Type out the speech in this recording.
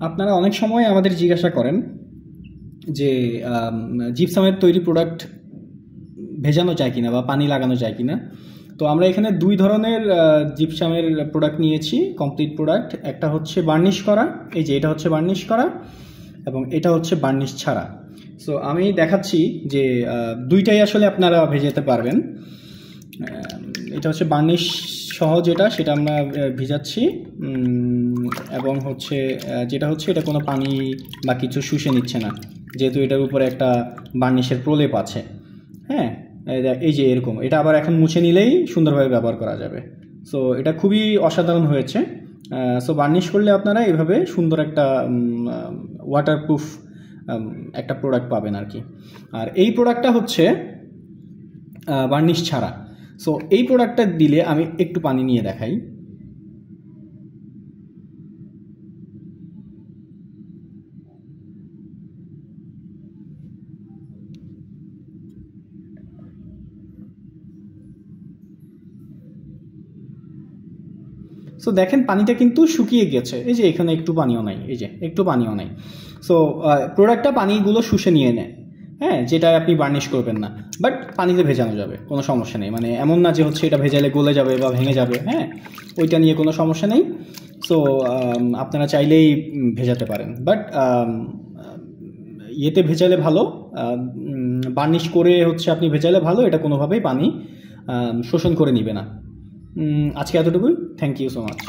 আপনারা অনেক সময় আমাদের জিজ্ঞাসা করেন যে জিপসামের তৈরি প্রোডাক্ট ভেজানো যায় কিনা বা পানি লাগানো যায় কিনা। তো আমরা এখানে দুই ধরনের জিপসামের প্রোডাক্ট নিয়েছি, কমপ্লিট প্রোডাক্ট। একটা হচ্ছে বার্নিশ করা, এই যে এটা হচ্ছে বার্নিশ করা, এবং এটা হচ্ছে বার্নিশ ছাড়া। সো আমি দেখাচ্ছি যে দুইটাই আসলে আপনারা ভেজাতে পারবেন। এটা হচ্ছে বার্নিশ সহ যেটা, সেটা আমরা ভিজাচ্ছি, এবং হচ্ছে যেটা হচ্ছে এটা কোনো পানি বা কিছু শুষে নিচ্ছে না, যেহেতু এটার উপরে একটা বার্নিশের প্রলেপ আছে। হ্যাঁ, এই যে এরকম, এটা আবার এখন মুছে নিলেই সুন্দরভাবে ব্যবহার করা যাবে। সো এটা খুবই অসাধারণ হয়েছে। সো বার্নিশ করলে আপনারা এভাবে সুন্দর একটা ওয়াটারপ্রুফ একটা প্রোডাক্ট পাবেন আর কি। আর এই প্রোডাক্টটা হচ্ছে বার্নিশ ছাড়া। সো এই প্রোডাক্টটা দিলে আমি একটু পানি নিয়ে দেখাই। সো দেখেন পানিটা কিন্তু শুকিয়ে গেছে, এই যে এখানে একটু পানিও নাই, এই যে একটু পানিও নাই। সো প্রোডাক্টটা পানিগুলো শুষে নিয়ে নেয়, হ্যাঁ, যেটা আপনি বার্নিশ করবেন না, বাট পানিতে ভেজানো যাবে, কোনো সমস্যা নেই। মানে এমন না যে হচ্ছে এটা ভেজালে গলে যাবে বা ভেঙে যাবে, হ্যাঁ, ওইটা নিয়ে কোনো সমস্যা নেই। সো আপনারা চাইলেই ভেজাতে পারেন, বাট ইয়েতে ভেজালে ভালো, বার্নিশ করে হচ্ছে আপনি ভেজালে ভালো, এটা কোনোভাবেই পানি শোষণ করে নিবে না। আজকে এতটুকুই, থ্যাংক ইউ সো মাচ।